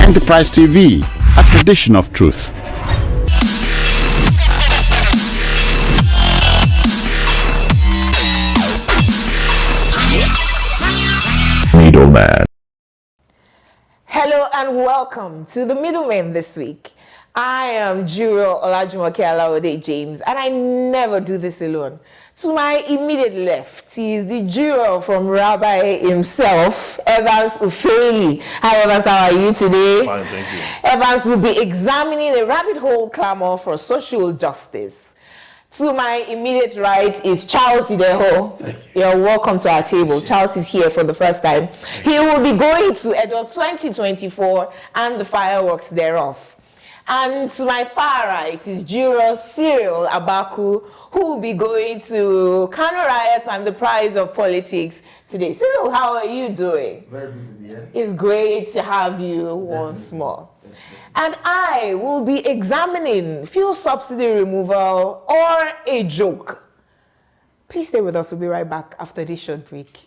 Enterprise TV, a tradition of truth. Middlemen. Hello and welcome to the Middlemen this week. I am Juro Olajumoke Alawode James, and I never do this alone. To my immediate left is the Juro from Rabbi himself, Evans Ufeli. Hi Evans, how are you today? Fine, thank you. Evans will be examining a rabbit hole clamor for social justice. To my immediate right is Charles Ideho. You're welcome to our table. Charles is here for the first time. He will be going to Edo 2024 and the fireworks thereof. And to my far right is Juro Cyril Abaku, who will be going to Kano riots and the prize of politics today. Cyril, how are you doing? Very good, yeah. It's great to have you once more. And I will be examining fuel subsidy removal or a joke. Please stay with us. We'll be right back after this short break.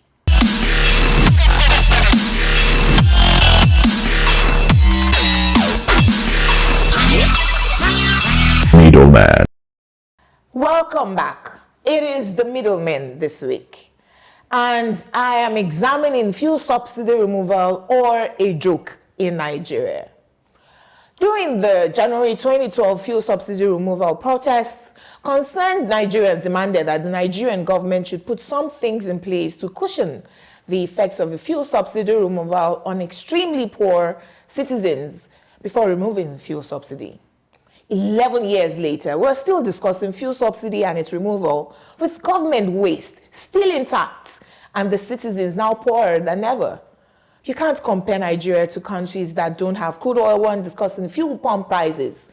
Middleman. Welcome back. It is the Middlemen this week. And I am examining fuel subsidy removal or a joke in Nigeria. During the January 2012 fuel subsidy removal protests, concerned Nigerians demanded that the Nigerian government should put some things in place to cushion the effects of the fuel subsidy removal on extremely poor citizens before removing the fuel subsidy. 11 years later, we're still discussing fuel subsidy and its removal, with government waste still intact and the citizens now poorer than ever. You can't compare Nigeria to countries that don't have crude oil when discussing fuel pump prices.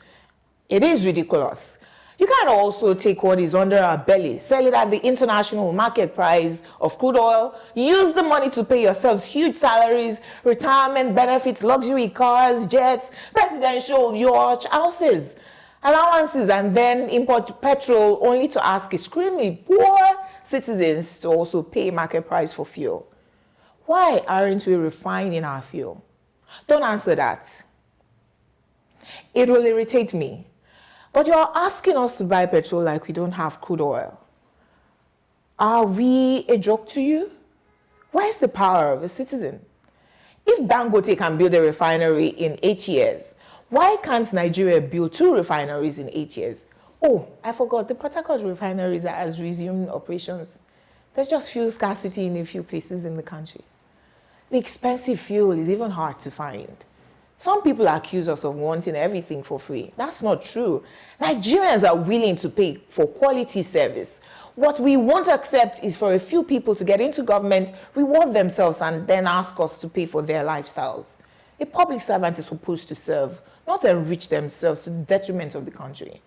It is ridiculous. You can't also take what is under our belly, sell it at the international market price of crude oil, use the money to pay yourselves huge salaries, retirement benefits, luxury cars, jets, presidential yacht, houses, allowances, and then import petrol only to ask extremely poor citizens to also pay market price for fuel. Why aren't we refining our fuel? Don't answer that. It will irritate me. But you're asking us to buy petrol like we don't have crude oil. Are we a joke to you? Where's the power of a citizen? If Dangote can build a refinery in 8 years, why can't Nigeria build 2 refineries in 8 years? Oh, I forgot, the Port Harcourt refineries has resumed operations. There's just fuel scarcity in a few places in the country. The expensive fuel is even hard to find. Some people accuse us of wanting everything for free. That's not true. Nigerians are willing to pay for quality service. What we won't accept is for a few people to get into government, reward themselves, and then ask us to pay for their lifestyles. A public servant is supposed to serve, not enrich themselves to the detriment of the country.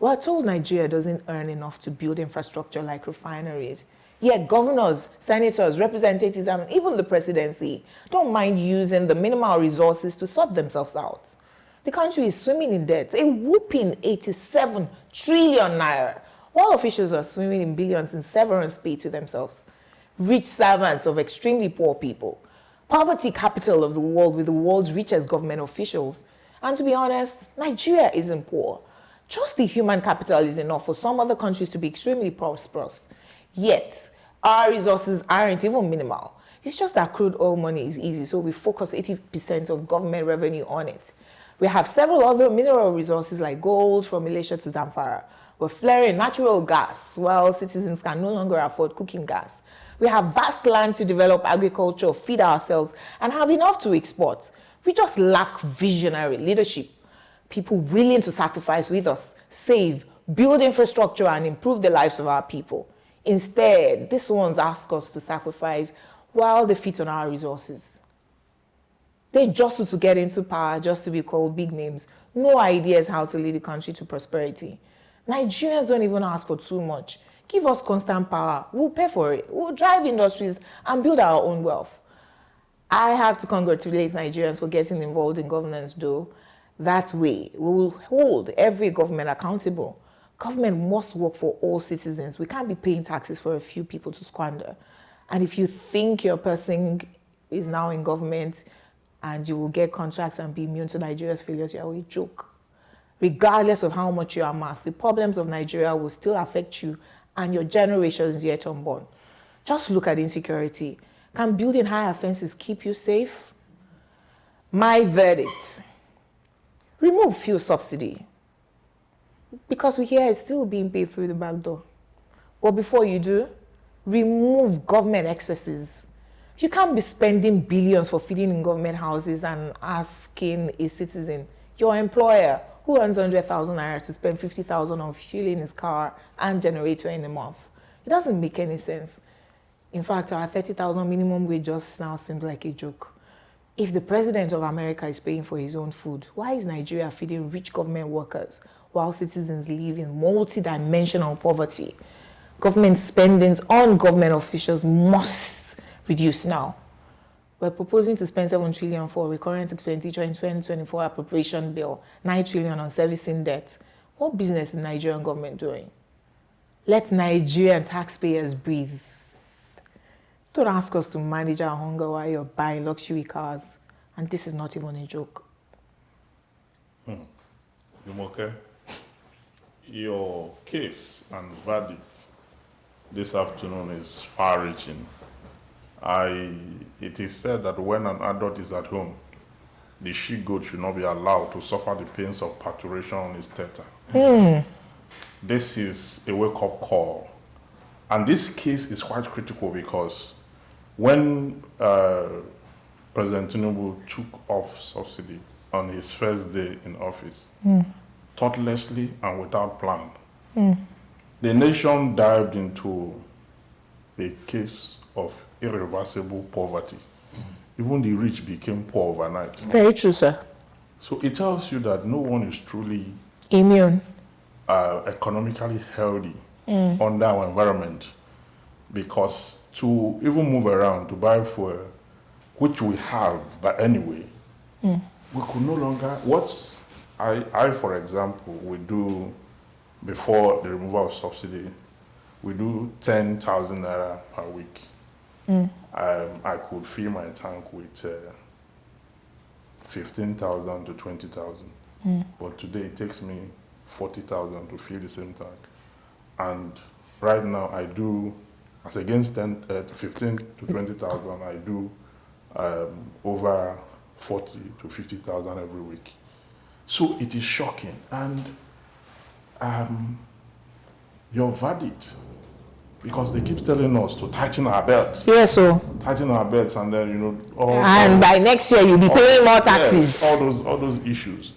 We're told Nigeria doesn't earn enough to build infrastructure like refineries. Yet governors, senators, representatives, and even the presidency don't mind using the minimal resources to sort themselves out. The country is swimming in debt, a whooping 87 trillion naira, while officials are swimming in billions in severance paid to themselves. Rich servants of extremely poor people. Poverty capital of the world with the world's richest government officials. And to be honest, Nigeria isn't poor. Just the human capital is enough for some other countries to be extremely prosperous. Yet, our resources aren't even minimal. It's just that crude oil money is easy, so we focus 80% of government revenue on it. We have several other mineral resources like gold from Malaysia to Zamfara. We're flaring natural gas, while citizens can no longer afford cooking gas. We have vast land to develop agriculture, feed ourselves, and have enough to export. We just lack visionary leadership. People willing to sacrifice with us, save, build infrastructure, and improve the lives of our people. Instead, these ones ask us to sacrifice while they feed on our resources. They jostle to get into power just to be called big names. No ideas how to lead the country to prosperity. Nigerians don't even ask for too much. Give us constant power. We'll pay for it. We'll drive industries and build our own wealth. I have to congratulate Nigerians for getting involved in governance, though. That way, we will hold every government accountable. Government must work for all citizens. We can't be paying taxes for a few people to squander. And if you think your person is now in government, and you will get contracts and be immune to Nigeria's failures, you are a joke. Regardless of how much you amass, the problems of Nigeria will still affect you and your generations yet unborn. Just look at insecurity. Can building higher fences keep you safe? My verdict: remove fuel subsidy, because we hear it's still being paid through the back door. But before you do, remove government excesses. You can't be spending billions for feeding in government houses and asking a citizen, your employer, who earns 100,000 naira, to spend 50,000 on fueling his car and generator in a month. It doesn't make any sense. In fact, our 30,000 minimum wage just now seems like a joke. If the president of America is paying for his own food, why is Nigeria feeding rich government workers while citizens live in multi-dimensional poverty? Government spendings on government officials must reduce now. We're proposing to spend 7 trillion for recurrent expenditure in 2024 appropriation bill, 9 trillion on servicing debt. What business is the Nigerian government doing? Let Nigerian taxpayers breathe. Don't ask us to manage our hunger while you're buying luxury cars. And this is not even a joke. Jumoke, your case and verdict this afternoon is far-reaching. It is said that when an adult is at home, the she-goat should not be allowed to suffer the pains of parturition on his theta. This is a wake-up call. And this case is quite critical because when President Tinubu took off subsidy on his first day in office, thoughtlessly and without plan, the nation dived into a case of irreversible poverty. Even the rich became poor overnight. Very true, sir. So it tells you that no one is truly immune, economically healthy under our environment, because to even move around to buy fuel, which we have, but anyway, we could no longer. What I for example, we do before the removal of subsidy, we do 10,000 naira per week. I could fill my tank with 15,000 to 20,000. But today it takes me 40,000 to fill the same tank. And right now I do, as against 15 to 20,000, I do over 40 to 50,000 every week. So it is shocking. And your verdict, because they keep telling us to tighten our belts. Yes, so Tighten our belts, and then by next year you'll be paying more taxes. Yes, all those issues.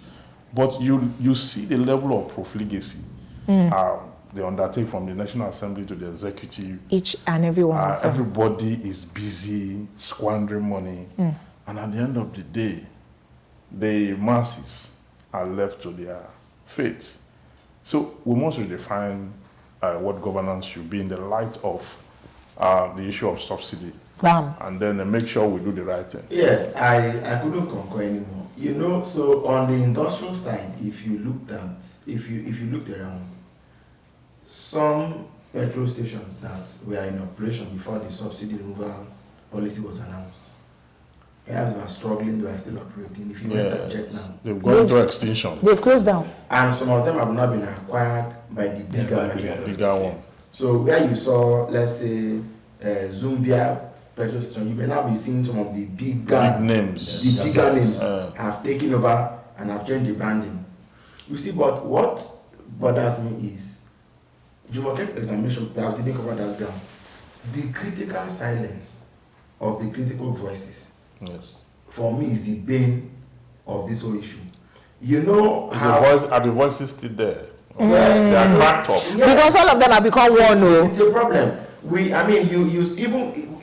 But you see the level of profligacy they undertake from the National Assembly to the executive. Each and every one of them. Everybody is busy squandering money, and at the end of the day, the masses are left to their fate. So we must redefine what governance should be in the light of the issue of subsidy. Bam. And then make sure we do the right thing. Yes, I couldn't concur anymore. You know, so on the industrial side, if you looked around, some petrol stations that were in operation before the subsidy removal policy was announced, perhaps they were struggling, they were still operating. If you went and check now, they've gone through extinction. They've closed down. And some of them have not been acquired by the bigger one. So where you saw, let's say, Zumbia petrol station, you may now be seeing some of the big names. The bigger names have taken over and have changed the branding. You see, but what bothers me is, Jumoke's examination perhaps didn't cover that ground. The critical silence of the critical voices, yes, for me, is the bane of this whole issue. You know, are the voices still there? They are cracked up. Yeah. Because all of them have become one. It's a problem.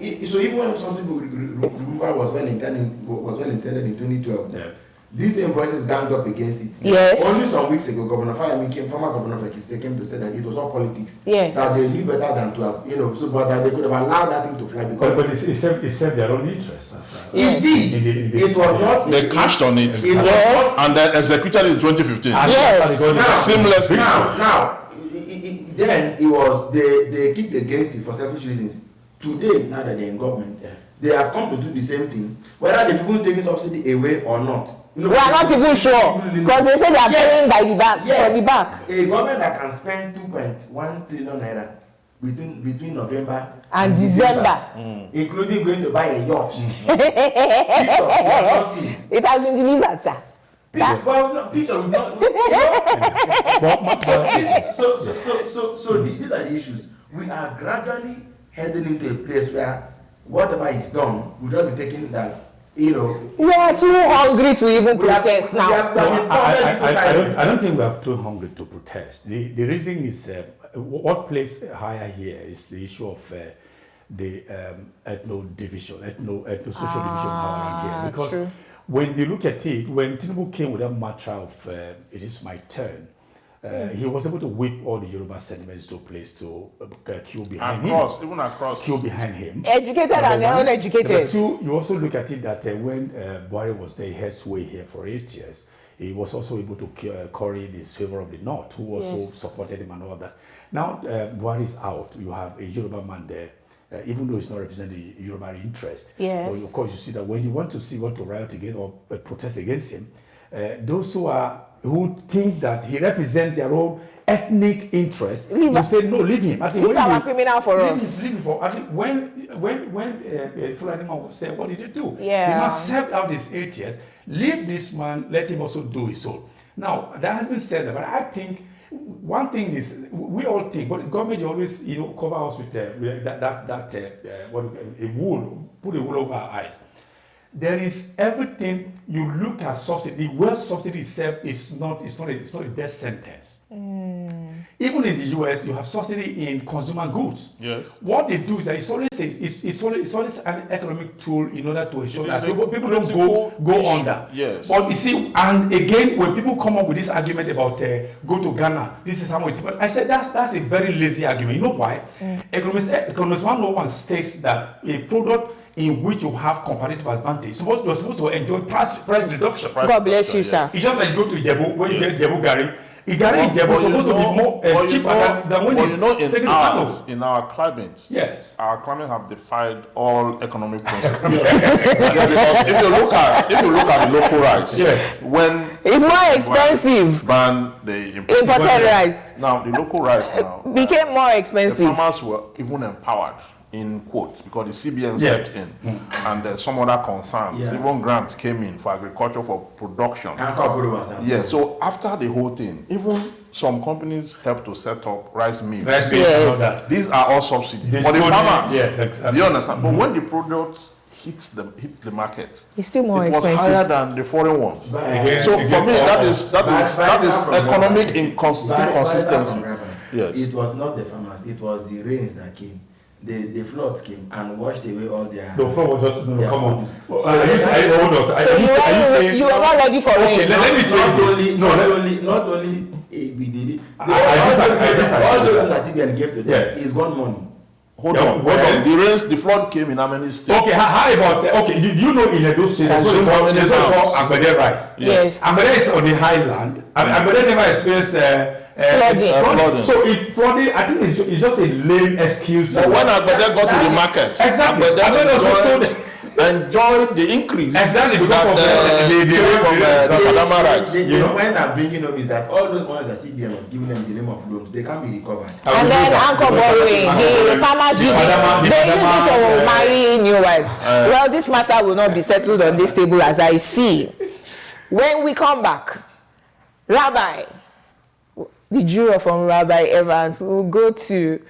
Even when something removal was well intended in 2012, these same voices ganged up against it. Yes. Only some weeks ago, Governor Fayemi former Governor of Ekiti, came to say that it was all politics. Yes. That they knew better than to have, but that they could have allowed that thing to fly because. But it served their own interests. It did. It was not. They cashed on it. Yes. And then executed in 2015. Yes. Seamlessly. Now, then it was they kicked against it for selfish reasons. today, now that they're in government, they have come to do the same thing. Whether they've even taken subsidy away or not. We are not even sure because they say they are paying by the back for the back. A government that can spend 2.1 trillion naira between November and December, including going to buy a yacht. It has been delivered, sir. Picture will not. So these are the issues. We are gradually heading into a place where whatever is done will just be taken that. We are too hungry to even protest now. I don't think we are too hungry to protest. The reason is what plays higher here is the issue of the ethno-social division around here. Because true. When you look at it, when Tinubu came with that mantra of it is my turn, he was able to whip all the Yoruba sentiments to a place to queue behind him. Even across. Queue behind him. Educated and uneducated. Number two, you also look at it that when Buhari was there, he had sway here for 8 years. He was also able to curry this favor of the North, who also supported him and all that. Now Buhari is out. You have a Yoruba man there. Even though it's not representing the Yoruba interest. Yes. But of course, you see that when you want to riot against or protest against him, those who think that he represents their own ethnic interest, you say no, leave him. Leave our criminal for us. Leave him for. When Fulani man was there, what did he do? Yeah. He must serve out his 8 years. Leave this man. Let him also do his own. Now that has been said, but I think. One thing is, we all think, but the government always, cover us with a wool, put a wool over our eyes. There is everything. You look at subsidy. The word subsidy itself is not a death sentence. Even in the US, you have subsidy in consumer goods. Yes. What they do is that it's always an economic tool in order to ensure that people don't go under. Yes. But you see, and again, when people come up with this argument about go to Ghana, this is how much. But I said that's a very lazy argument. You know why? Economist 101 states that a product in which you have comparative advantage, you're supposed to enjoy price reduction. God bless you, sir. It's just like you go to Ijebu, when you get Ijebu Gari. Gari in Ijebu is supposed to be more cheaper than when it's in our climate. Yes. Our climate have defied all economic principles. Because if you look at the local rice, when it's more expensive than the imported rice. Now the local rice became more expensive. The farmers were even empowered in quotes because the CBN stepped in and some other concerns. Even grants came in for agriculture for production. So after the whole thing, even some companies helped to set up rice mills. Yes. These are all subsidies for the farmers. Yes, exactly. Do you understand? But when the product hits the market, it's still more expensive. It was higher than the foreign ones. So for me, that is economic inconsistency. Yes. It was not the farmers; it was the rains that came. The floods came and washed away all their. The flood was just come on. You were not ready for rain. Okay, let me say not only we did it. All those that CBN gave to them is gone money. Hold on. The flood came in how many states? Okay, how about do you know in Edo State there's something called Agbede rice? Yes. Agbede is on the highland. Agbede never experienced flooding. So if flooding, I think it's just a lame excuse. But when Agbede got to the market, exactly. Agbede enjoyed the increase. Exactly, because of the Kadama rice. The point I'm bringing up is that all those ones that CBN was giving them the name of loans, they can't be recovered. And then anchor borrowing, the farmers use it. They use it to marry new wives. Well, this matter will not be settled on this table as I see. When we come back, Rabbi, the juror from Rabbi Evans will go to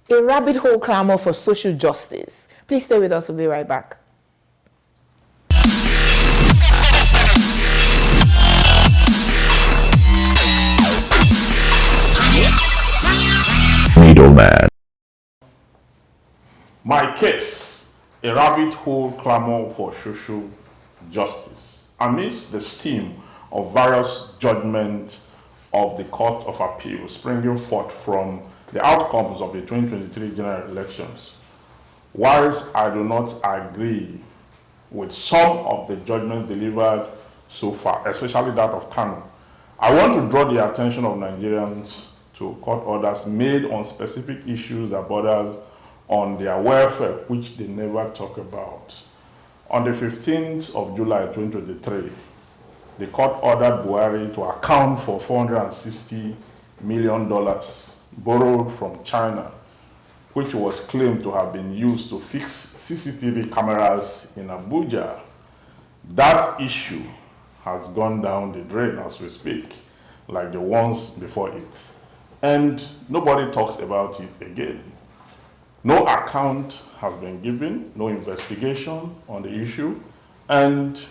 a rabbit hole clamor for social justice. Please stay with us. We'll be right back. Middleman. My case, a rabbit hole clamor for social justice. Amidst the steam of various judgments of the Court of Appeal springing forth from the outcomes of the 2023 general elections, whilst I do not agree with some of the judgments delivered so far, especially that of Clamour, I want to draw the attention of Nigerians to court orders made on specific issues that borders on their welfare, which they never talk about. On the 15th of July 2023, the court ordered Buhari to account for $460 million borrowed from China, which was claimed to have been used to fix CCTV cameras in Abuja. That issue has gone down the drain as we speak, like the ones before it. And nobody talks about it again. No account has been given, no investigation on the issue, and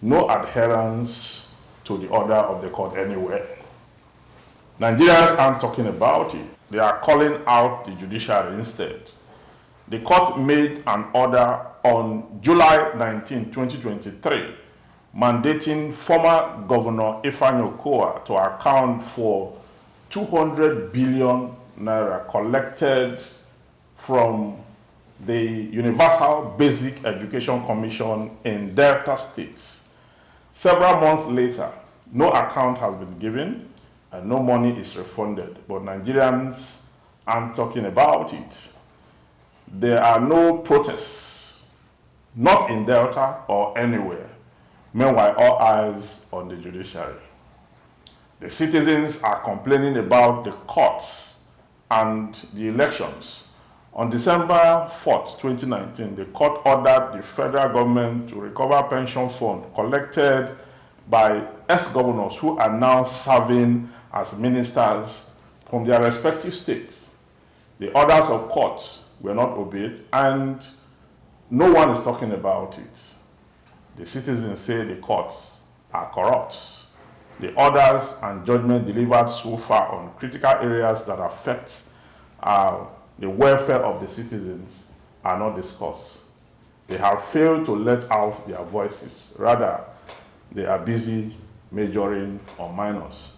no adherence to the order of the court anywhere. Nigerians aren't talking about it. They are calling out the judiciary instead. The court made an order on July 19, 2023, mandating former Governor Ifeanyi Okowa to account for 200 billion naira collected from the Universal Basic Education Commission in Delta States. Several months later, no account has been given and no money is refunded, but Nigerians aren't talking about it. There are no protests, not in Delta or anywhere. Meanwhile, all eyes on the judiciary. The citizens are complaining about the courts and the elections. On December 4th, 2019, the court ordered the federal government to recover pension fund collected by ex-governors who are now serving as ministers from their respective states. The orders of courts were not obeyed, and no one is talking about it. The citizens say the courts are corrupt. The orders and judgment delivered so far on critical areas that affect the welfare of the citizens are not discussed. They have failed to let out their voices. Rather, they are busy majoring on minors.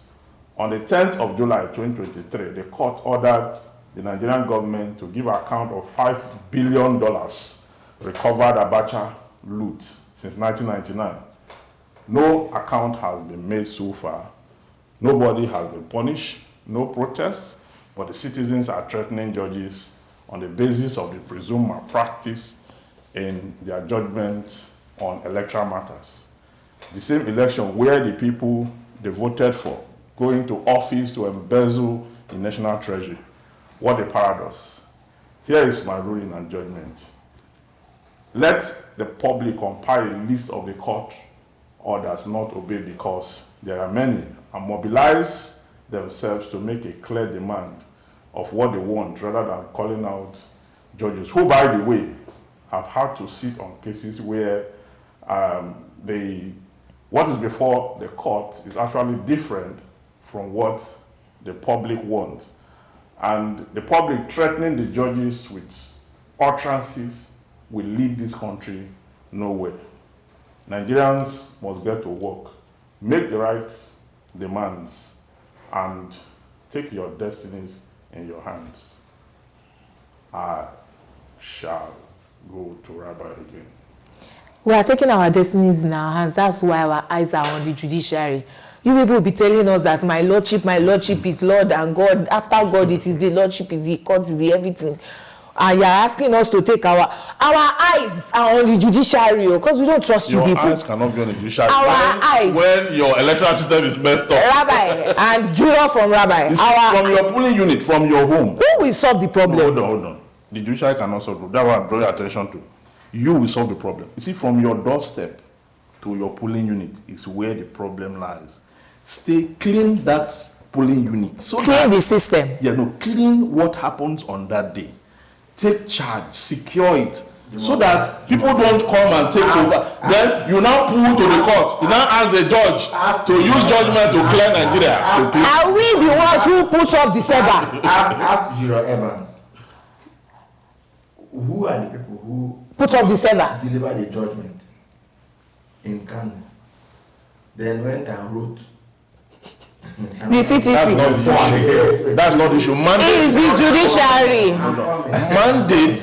On the 10th of July 2023, the court ordered the Nigerian government to give account of $5 billion recovered Abacha loot since 1999. No account has been made so far. Nobody has been punished, no protests, but the citizens are threatening judges on the basis of the presumed malpractice in their judgment on electoral matters. The same election where the people they voted for going to office to embezzle the national treasury. What a paradox. Here is my ruling and judgment. Let the public compile a list of the court orders not obeyed because there are many, and mobilize themselves to make a clear demand of what they want rather than calling out judges who, by the way, have had to sit on cases where what is before the court is actually different from what the public wants. And the public threatening the judges with utterances will lead this country nowhere. Nigerians must get to work, make the right demands, and take your destinies in your hands. I shall go to Rabbi again. We are taking our destinies in our hands. That's why our eyes are on the judiciary. You people will be telling us that my lordship is Lord and God. After God, it is the lordship, is the court, is the everything. And you're asking us to take our eyes are on the judiciary because we don't trust you people. Your eyes cannot be on the judiciary. Eyes. When your electoral system is messed up. Rabbi and juror from Rabbi. From your polling unit, from your home. Who will solve the problem? No, hold on. The judiciary cannot solve it. That's what I draw your attention to. You will solve the problem. You see, from your doorstep to your polling unit is where the problem lies. Clean that polling unit. Clean the system. Clean what happens on that day. Take charge, secure it, so that people don't come and take over. Then you now pull to the court. You now ask the judge to use judgment to clear Nigeria. Are we the ones who put up the server? Ask Jiro Evans. Who are the people who put up the server? Deliver the judgment in Kano. Then went and wrote. The CTC. That's not the issue. Mandate is the judiciary.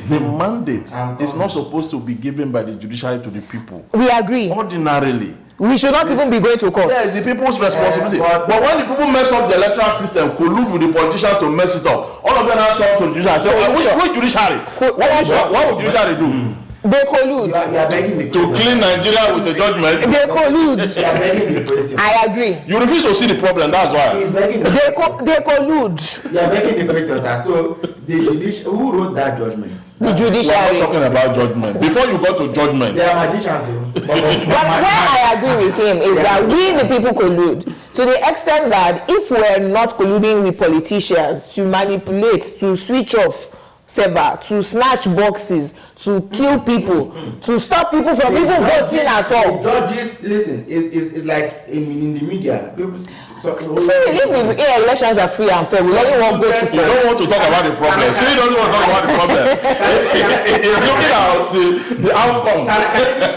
The mandate is not supposed to be given by the judiciary to the people. We agree. Ordinarily, we should not even be going to court. Yes, the people's responsibility. But when the people mess up the electoral system, collude with the politicians to mess it up, all of them now come to the judiciary and say, which judiciary? What would judiciary do? They collude. You are begging the To clean Nigeria with a judgment. They collude. You are begging the question. I agree. You refuse to see the problem, that's why. He's begging the They collude. You are begging the question, sir. So the judicial, who wrote that judgment? The We are judiciary. not talking about judgment. Before you got to judgment, They are magicians. But where I agree with him is that we the people collude to the extent that if we're not colluding with politicians to manipulate, to switch off server, to snatch boxes, to kill people, to stop people from even voting at all. Judges, listen, it's like in the media. People, if the elections are free and fair, we only want to go to you don't want to talk about the problem. See, you don't want to talk about the problem. It's looking at the outcome.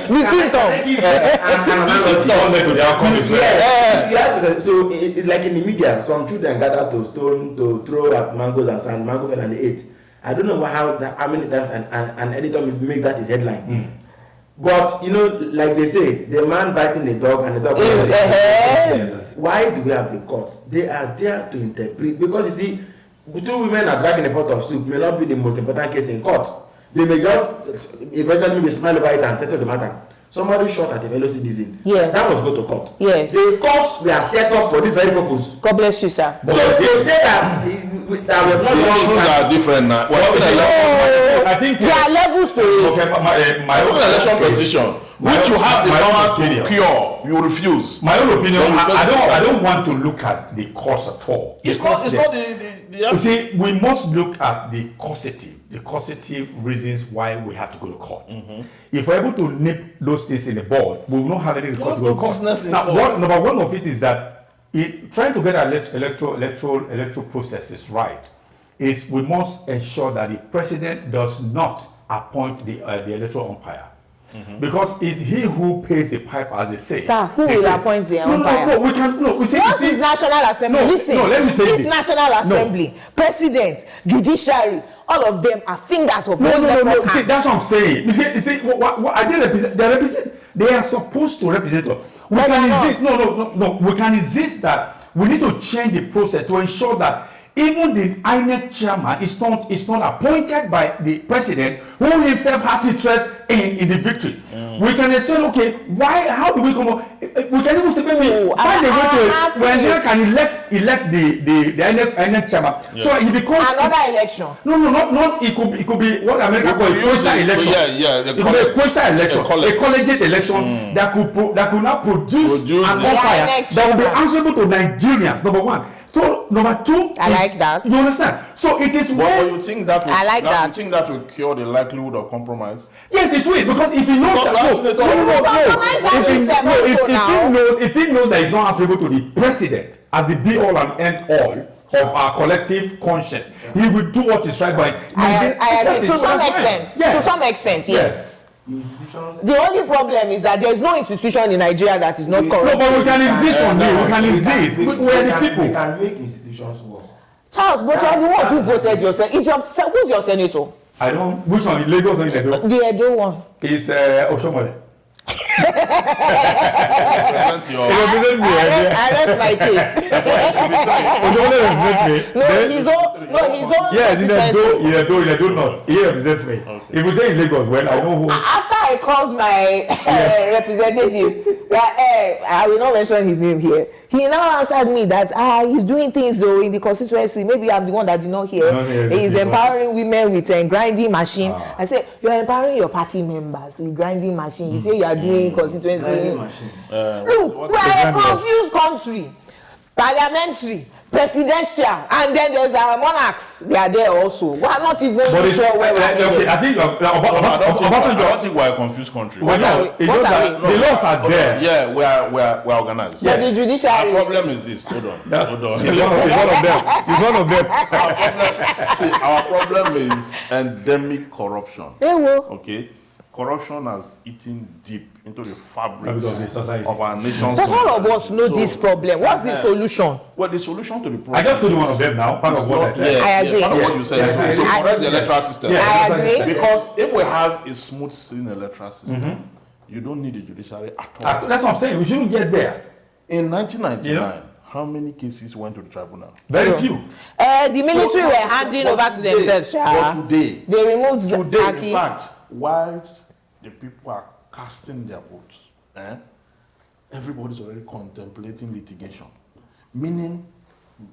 the symptom. The symptom led to the outcome. Yes. So it's like in the media, some children gather to throw at mangoes and sand. Mango fell and they ate. I don't know how many times an editor will make that his headline. But you know, like they say, the man biting the dog and the dog biting the man. Why do we have the courts? They are there to interpret, because you see, two women are dragging a pot of soup may not be the most important case in court. They may just eventually maybe smile over it and settle the matter. Somebody shot at a fellow citizen. Yes. That must go to court. Yes. The courts were set up for this very purpose. God bless you, sir. So to say that we have not The issues are different now. I think there are levels to it. Okay, my own election petition, which you have the power to cure, you refuse. My own opinion, I don't want to look at the cause at all. It's not the You see, we must look at the causative reasons why we have to go to court. If we're able to nip those things in the bud, we will not have any recourse to go to court. Now, number one of it is that trying to get our electoral processes right is we must ensure that the president does not appoint the electoral umpire. Because it's he who pays the piper, as they say. Sir, who will appoint the umpire? No, we can. No, we say. Once it's National Assembly, listen. No, let me say this National Assembly, President, Judiciary, all of them are fingers of one No. See, that's what I'm saying. You see, what I didn't represent. They are supposed to represent us. We can insist. No. We can insist that we need to change the process to ensure that even the INEC chairman is not appointed by the president, who himself has interest in the victory. We can explain, okay, how do we come up? We can even say, maybe find a way to when they can elect the INEC chairman. Yeah. So he becomes another election. No. It could be what America calls a quasi election. It could be a quasi election, a collegiate election that could now produce an umpire that will be answerable to Nigerians. Number one. So number two, I like that. You understand? So it is where you think that will, I like that. You think that will cure the likelihood of compromise? Yes, it will, because if he knows if he knows that he's not answerable to the president as the be all and end all of our collective conscience, he will do what is right by it. I agree to some extent. To some extent, yes. The only problem is that there is no institution in Nigeria that is not corrupt. No, but we can insist on it. We can insist. We are the people. We can make institutions work. Charles, but you are the one who voted yourself. Who's your senator? I don't. Which one? The Lagos or the Edo? The Edo one. It's Oshomole. I rest my case. His own. Yes, in Edo not. He represents me. If we say in Lagos, well, I know who. After I called my representative, I will not mention his name here. He now answered me that he's doing things though in the constituency. Maybe I'm the one that did not hear. He's empowering women with a grinding machine. I said, you're empowering your party members with grinding machine. You say you are doing constituency. Look, we are a confused country. Parliamentary, presidential, and then there's our monarchs. They are there also. We are not even sure where we are. Okay, I think I don't think we are a confused country. What are we? The laws are there. Yeah, we are organized. But the judiciary. Our problem is this. Hold on. Hold on. It's one of them. See, our problem is endemic corruption. Okay. Corruption has eaten deep into the fabric of our nation. But all of us know this problem. What's the solution? Well, the solution to the problem. I just told you one of them now. Part of what I said. I agree. Part of what you said. So correct the electoral system. I agree. Because if we have a smooth sailing electoral system, You don't need the judiciary at all. That's what I'm saying. We shouldn't get there. In 1999, how many cases went to the tribunal? Very few. The military were handing over to themselves. But today, they removed today, in fact, whilst the people are casting their votes, everybody's already contemplating litigation. Meaning,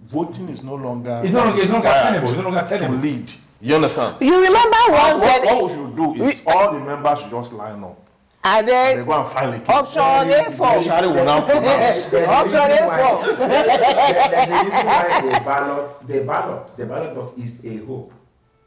voting is no longer tenable. It's no longer tenable. To lead. You understand? You remember once what we should do is all the members should just line up. And then they go and file a case. Option A4. Judiciary will now pronounce. Option A4. There's a reason why the ballot box is a hope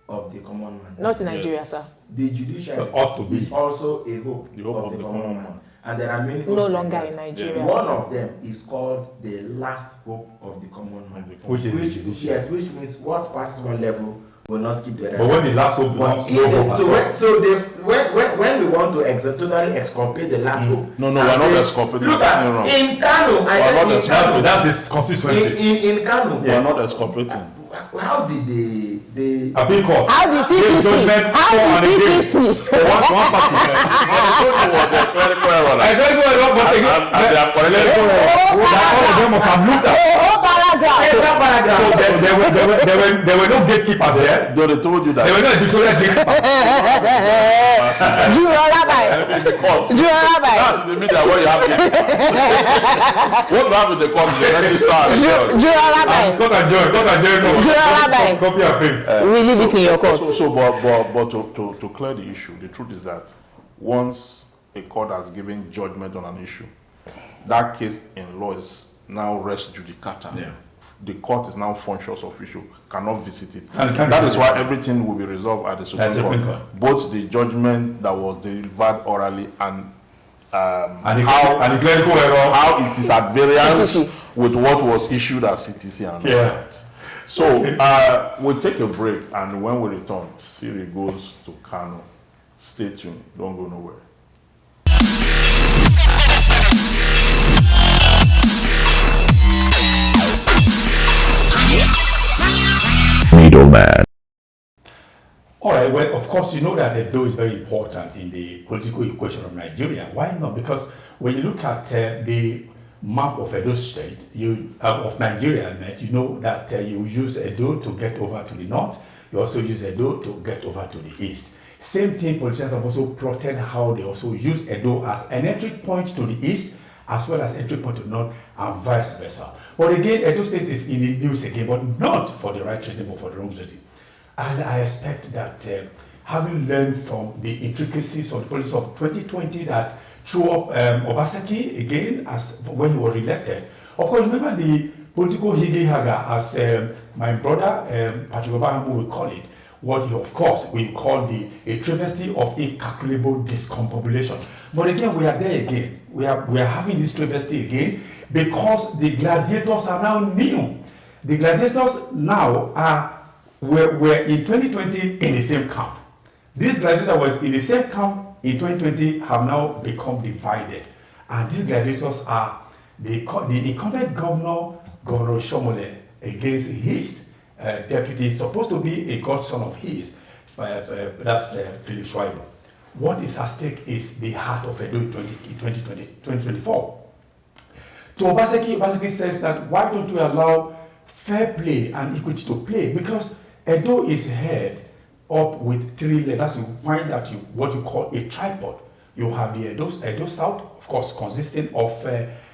of the common man. Not in Nigeria, sir. The judiciary is also a hope of the common man. And there are many no longer in Nigeria. One of them is called the last hope of the common man. Which is the judiciary. Yes, which means what passes one level will not skip the other. But when the last hope becomes when we want to totally exculpate the last hope. No, we're not exculpating. Look at in Kano, I said in Kano. That's his constituency. In Kano. We're not exculpating. How did they appeal court? How did CPC? How did CPC? One party. I told you was a clerical error. Clerical error, but again, they have corrected. All of them must have looked at. So there were no gatekeepers there. Though they told you that. There were no editorial gatekeepers. That's in the media where you have gatekeepers. What you have in the court is a registrar. Copy and paste. We leave it in your court. But to clear the issue, the truth is that once a court has given judgment on an issue, that case in law is now res judicata. Yeah. The court is now functious official, cannot visit it. That is why everything will be resolved at the Supreme Court. Both the judgment that was delivered orally and the clerical error, how it is at variance with what was issued as CTC and all that. So we'll take a break, and when we return, Siri goes to Kano. Stay tuned. Don't go nowhere. Middleman. All right, well, of course, you know that Edo is very important in the political equation of Nigeria. Why not? Because when you look at the map of Edo State, of Nigeria, you know that you use Edo to get over to the north. You also use Edo to get over to the east. Same thing, politicians have also plotted how they also use Edo as an entry point to the east, as well as entry point to the north, and vice versa. But again, Edo State is in the news again, but not for the right reason, but for the wrong reason. And I expect that having learned from the intricacies of the politics of 2020 that threw up Obaseki again as when he was elected. Of course, remember the political hige-haga, as my brother Patrick Obama will call it, what he, of course, we call a travesty of incalculable discombobulation. But again, we are there again. We are having this travesty again because the gladiators are now new. The gladiators now were in 2020 in the same camp. These gladiators that was in the same camp in 2020 have now become divided. And these gladiators are the incumbent governor Shomole, against his deputy, supposed to be a godson of his, that's Philip Schreiber. What is at stake is the heart of Edo in 2024. To Obaseki says that why don't you allow fair play and equity to play? Because Edo is head up with 3 letters. You find that what you call a tripod. You have the Edo South, of course, consisting of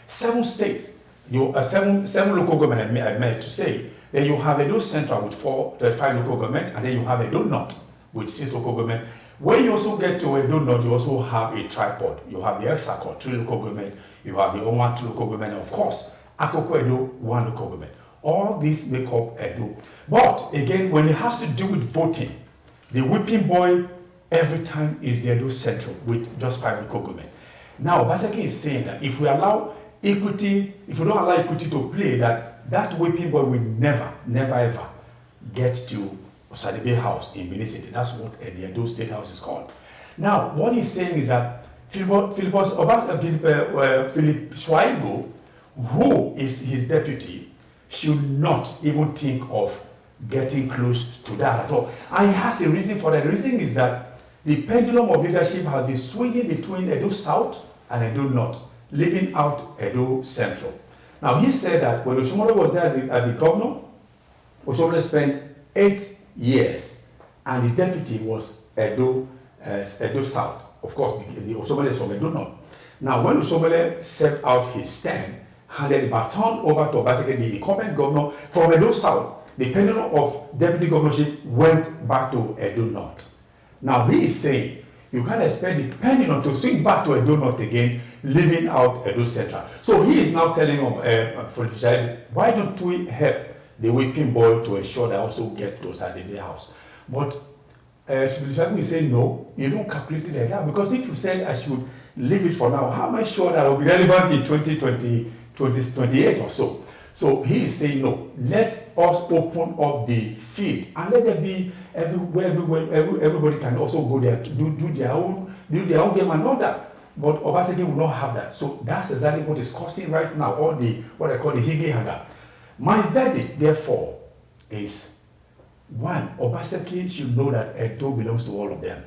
7 states. Seven local government, I meant to say. Then you have Edo Central with 5 local government, and then you have Edo North with 6 local government. When you also get to Edo North, you also have a tripod. You have the Exako, 3 local government. You have the Oman, 2 local government, and of course, Akoko Edo, 1 local government. All these make up Edo. But again, when it has to do with voting, the whipping boy every time is the Edo Central with just 5 local government. Now, Obaseki is saying that if we don't allow equity to play, that whipping boy will never ever get to Osadebe House in Benin City. That's what the Edo State House is called. Now, what he's saying is that Philip Schreiber, who is his deputy, should not even think of getting close to that at all. And he has a reason for that. The reason is that the pendulum of leadership has been swinging between Edo South and Edo North, leaving out Edo Central. Now, he said that when Oshiomhole was there at the governor, Oshiomhole spent 8 years, and the deputy was Edo South. Of course, the Oshiomhole is from Edo North. Now, when Oshiomhole set out his stand, handed the baton over to Obaseki, the incumbent governor from Edo South, the pendulum of deputy governorship went back to Edo North. Now, he is saying you can't expect the pendulum to swing back to Edo North again, leaving out Edo Central. So he is now telling why don't we help the whipping boy to ensure they also get to the house? But we say no, you don't calculate it like that, because if you said I should leave it for now, how am I sure that will be relevant in 2028 or so? So he is saying no, let us open up the field and let there be everybody can also go there to do their own game and all that. But Obaseki will not have that. So that's exactly what is causing right now all the what I call the hige haga. My verdict, therefore, is one, Obaseki should know that Edo belongs to all of them.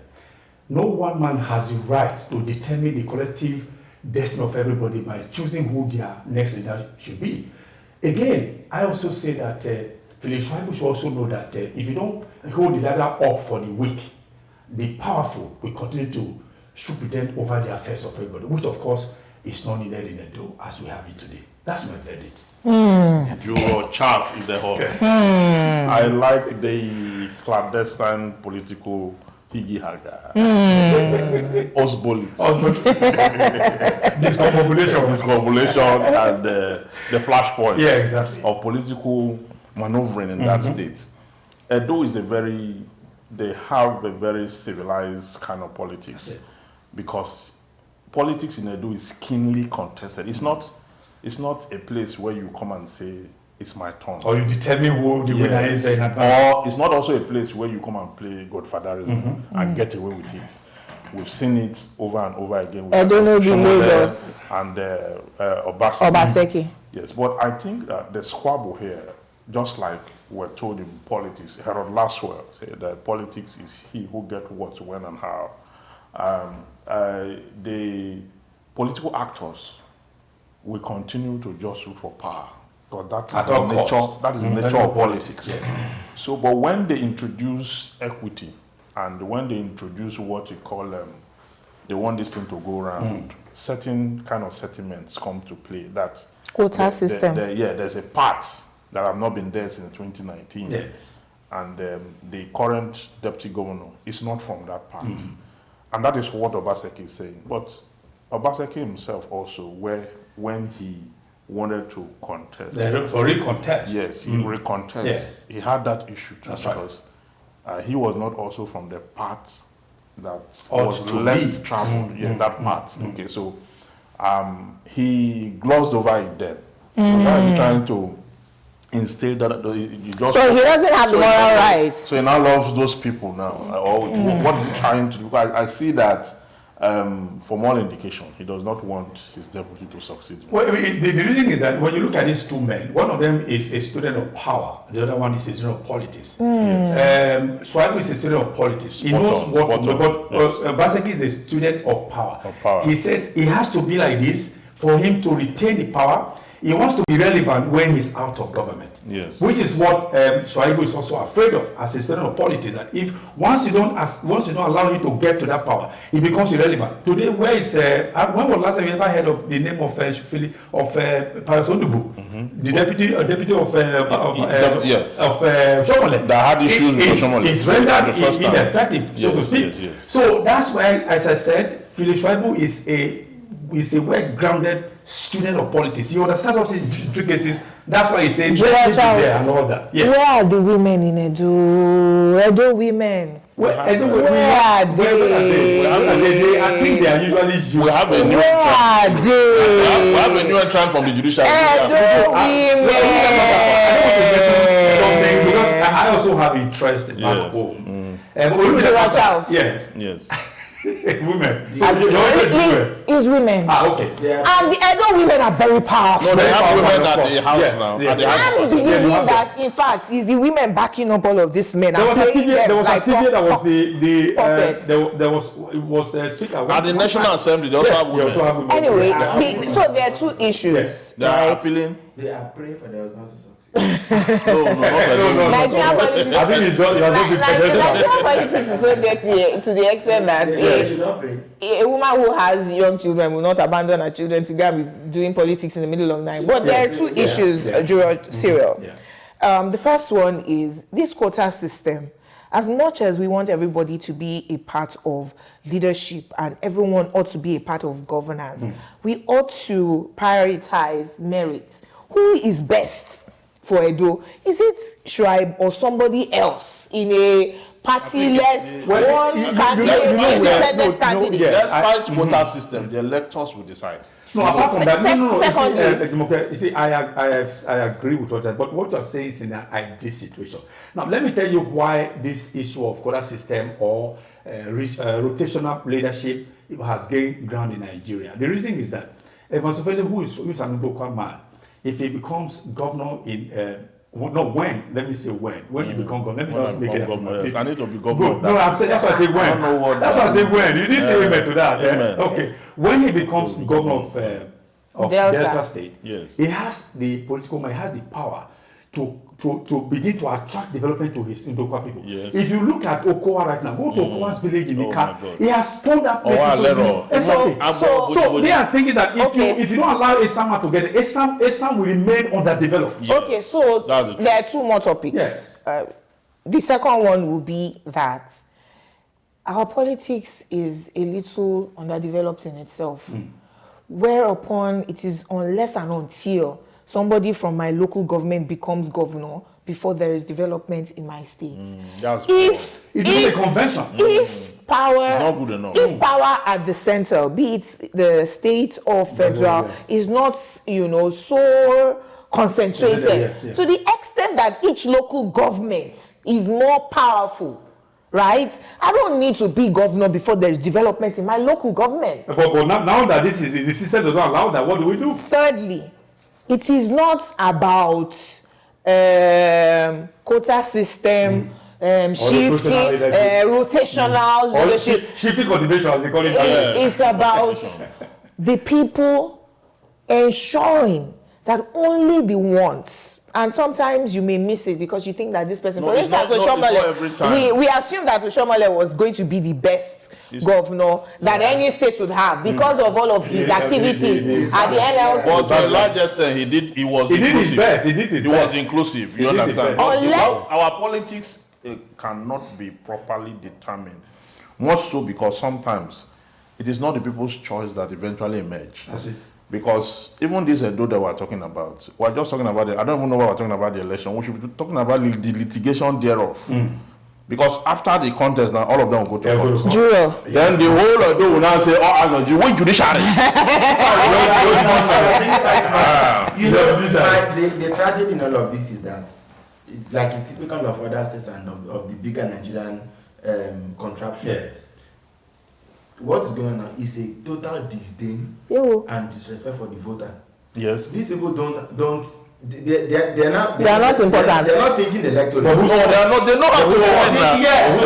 No one man has the right to determine the collective destiny of everybody by choosing who their next leader should be. Again, I also say that Philip Shaibu should also know that if you don't hold the ladder up for the weak, the powerful will continue to superintend over the affairs of everybody, which of course is not needed in Edo as we have it today. That's my verdict. Your chance in the hall. I like the clandestine political higi haga. Osbolis. Discombobulation and the flashpoint of political maneuvering in that state. Edo is they have a very civilized kind of politics, because politics in Edo is keenly contested. It's not a place where you come and say, it's my turn. Or you determine who the winner is in advance. Or it's not also a place where you come and play godfatherism and get away with it. We've seen it over and over again. I don't know the Lagos. And Obaseki. Yes, but I think that the squabble here, just like we're told in politics, Harold Laswell said that politics is he who gets what, when, and how. The political actors will continue to jostle for power, because that is the nature of politics. Yes. So, but when they introduce equity, and when they introduce what you call they want this thing to go around, certain kind of settlements come to play. That quota system. There's a part that have not been there since 2019. Yes. And the current deputy governor is not from that part. And that is what Obaseki is saying. But Obaseki himself also, when he wanted to contest. Recontest. Yes, he recontest. Yes. He had that issue too. That's because he was not also from the part that was less traveled. That part. Okay, so he glossed over it then. So now he's trying to instill that you just. So he doesn't have the moral rights. So he now loves those people now. Or what is he trying to do? I see that. From all indication, he does not want his deputy to succeed. Well, the reason is that when you look at these two men, one of them is a student of power, the other one is a student of politics. Swaibu is a student of politics. He knows what to do, but Obaseki is a student of power. He says he has to be like this for him to retain the power. He wants to be relevant when he's out of government. Yes. Which is what Swaibu is also afraid of as a student of politics. That if once you don't allow him to get to that power, he becomes irrelevant. Today, where is when was the last time you ever heard of the name of Parasondubu, the deputy of Oshiomhole? That had issues with Oshiomhole. It's rendered ineffective, so to speak. Yes. So that's why, as I said, Philip Swaibu is a well-grounded student of politics. You understand all the intricacies. That's why he's saying Charles, and all that. Yeah. Where are the women in Edo? Edo women. Where are they? I think they are usually used. We have a new entrant from the judiciary. Edo women. Something, because I also have interest back home. Charles. Yes. Women. So And your interest is women. it's women. Ah, okay. Yeah. And the Edo women are very powerful. No, they have Powerful, women of at course. the house Yes, now. yes. At the house. I'm Yeah, you believing have that, in fact, it's the women backing up all of these men. There and was a playing TV. them There was a like TV that was the puppets. there was speaker At the National Assembly, they also have They women. also have women. Anyway, Yeah. so there are two issues, Yes. They are right? appealing. They are praying for their husbands to succeed. No, not No. Nigerian politics. I think you are not being professional. Nigerian politics is so dirty to the extent that They should not pray. a woman who has young children will not abandon her children to go and be doing politics in the middle of the night. But there are two issues, Cyril. Yeah. The first one is this quota system. As much as we want everybody to be a part of leadership and everyone ought to be a part of governance, we ought to prioritize merit. Who is best for Edo? Is it Shuaib or somebody else in a party-less independent candidate? Let's fight quota system. The electors will decide. No, apart from that, no. Secondly- You see, I agree with what you said, but what you are saying is in an ideal situation. Now, let me tell you why this issue of quota system or rotational leadership has gained ground in Nigeria. The reason is that Evans Ofele, who is an Udoka man, if he becomes governor in let me say when he becomes governor, let me just make it governor. Yes. I need to be Good. governor. No, I'm saying that's why I say when. I don't know what That's why I say when. You didn't say amen to that. Amen. Okay. When he becomes governor of Delta State, Yes. he has the political might, he has the power to begin to attract development to his Ndokwa people. Yes. If you look at Okowa right now, go to Okowa's village in Oh Ika, my God. he has turned that place Oh, into Alero. exactly. So they are thinking that if you don't allow Esama to get it, Esam will remain underdeveloped. Yes. Okay, so That's the truth. there are two more topics. Yes. The second one will be that our politics is a little underdeveloped in itself, whereupon it is unless and until somebody from my local government becomes governor before there is development in my state. That's It's a convention. If power, It's not good enough. if power at the center, be it the state or federal, is not, so concentrated Yeah. to the extent that each local government is more powerful, right? I don't need to be governor before there is development in my local government. But now that the system does not allow that, what do we do? Thirdly, it is not about quota system, shifting, rotational leadership. Shifting cultivation, as they call it. It's about the people ensuring that only the ones, and sometimes you may miss it because you think that this person, No, for it's instance, not every time. we assume that Oshomole was going to be the best governor that any state would have because of all of his activities at the NLC. But to a large extent, he was He did inclusive. his best. He did his He best. was inclusive. He You did his understand? best. Unless- Our politics cannot be properly determined. Much so because sometimes it is not the people's choice that eventually emerge. That's it. Because even this Edo that we're talking about, we're just talking about I don't even know why we're talking about the election. We should be talking about the litigation thereof. Because after the contest, now all of them will go to court. Juro. Then the whole Edo will now say, we win judiciary. The tragedy in all of this is that, it's typical of other states and of the bigger Nigerian contraption. Yes. What is going on now is a total disdain and disrespect for the voter. Yes. These people they're not important. They're not thinking electoral. No, they are not. They know how to vote now. Yes.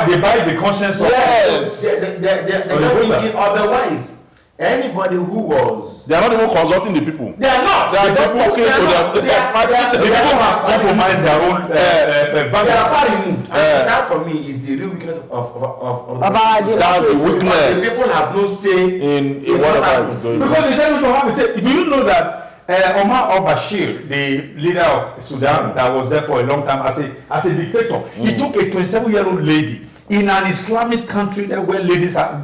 They buy the conscience of Yes. They're not thinking otherwise. Anybody who was They are not even consulting the people. they are not. They are just talking to them. the people have compromised their own They values. are far removed. And that for me is the real weakness of our That's the democracy. weakness. The people have no say In what whatever happens. is going Because on. they said we don't have to say. Do you know that Omar al-Bashir, the leader of Sudan, that was there for a long time as a dictator, he took a 27-year-old lady in an Islamic country there where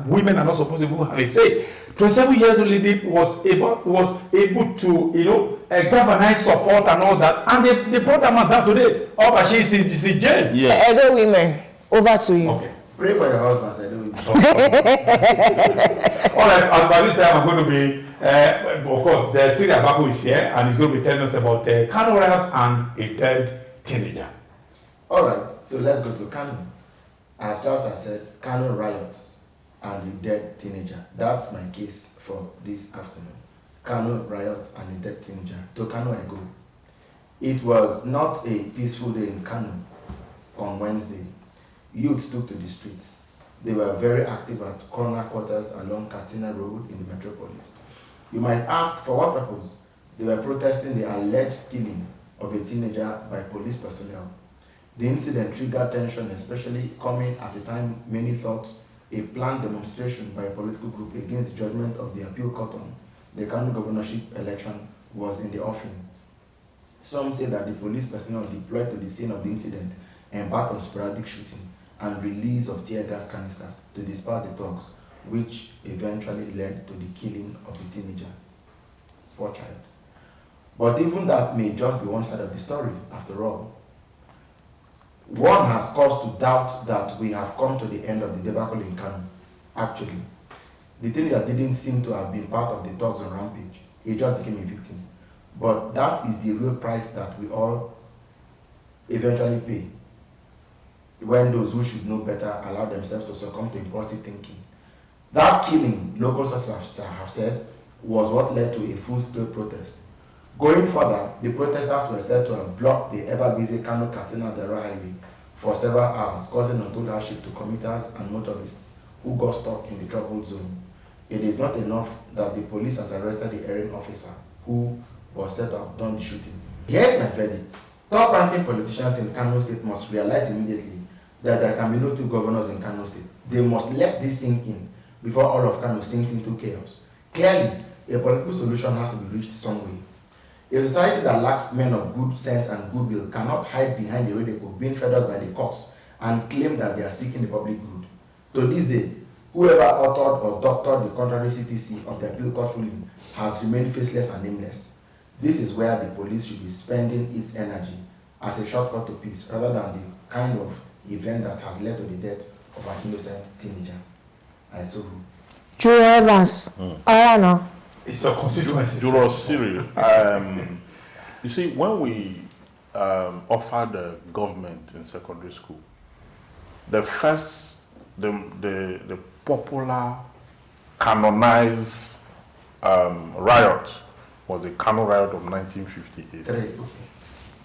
women are not supposed to have a say. 27 years old lady was able to galvanize support and all that, and they brought that man down today. Al-Bashir is in jail. Yes. Edo women, over to you. Okay. Pray for your husbands. I don't All right, as Bali said, I'm going to be, of course, Syria Babu is here, and he's going to be telling us about Kano riots and a third teenager. All right, so let's go to Kano. as Charles has said, Kano riots and a dead teenager. That's my case for this afternoon. Kano riots and a dead teenager. To Kano I go. It was not a peaceful day in Kano on Wednesday. Youths took to the streets. They were very active at corner quarters along Katina Road in the metropolis. You might ask, for what purpose? They were protesting the alleged killing of a teenager by police personnel. The incident triggered tension, especially coming at a time many thought a planned demonstration by a political group against the judgment of the appeal court on the Kano governorship election was in the offing. Some say that the police personnel deployed to the scene of the incident embarked on sporadic shooting and release of tear gas canisters to disperse the thugs, which eventually led to the killing of the teenager. Poor child. But even that may just be one side of the story, after all. One has cause to doubt that we have come to the end of the debacle in Kano. Actually, the teenager didn't seem to have been part of the thugs on rampage. He just became a victim. But that is the real price that we all eventually pay when those who should know better allow themselves to succumb to impulsive thinking. That killing, local sources have said, was what led to a full-scale protest. Going further, the protesters were said to have blocked the ever-busy Kano-Katsina-Dera highway for several hours, causing untold hardship to commuters and motorists who got stuck in the troubled zone. It is not enough that the police has arrested the erring officer who was said to have done the shooting. Here's my verdict. Top-ranking politicians in Kano State must realize immediately that there can be no two governors in Kano State. They must let this sink in before all of Kano sinks into chaos. Clearly, a political solution has to be reached some way. A society that lacks men of good sense and goodwill cannot hide behind the ridicule being fed us by the courts and claim that they are seeking the public good. To this day, whoever authored or doctored the contrary CTC of the appeal court ruling has remained faceless and nameless. This is where the police should be spending its energy as a shortcut to peace rather than the kind of event that has led to the death of an innocent teenager. I so hope. Juro Evans, Ayana. It's a constituency. Juro Siri. You see, when we offered the government in secondary school, the first, the popular canonized riot was the Kano riot of 1958.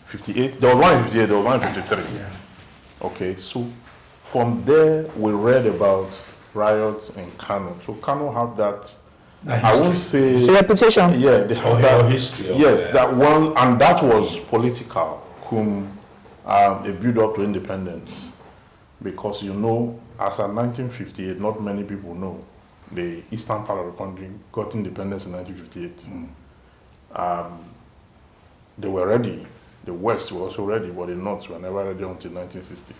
58? There was one in 58, there was one in 53. Yeah. Okay, so from there we read about riots in Kano. So Kano have that, I won't say reputation. Yeah, they have that history. Yes, that one, and that was political, a build up to independence, because you know, as of 1958, not many people know the eastern part of the country got independence in 1958. They were ready. The West were also ready, but the North were never ready until 1960.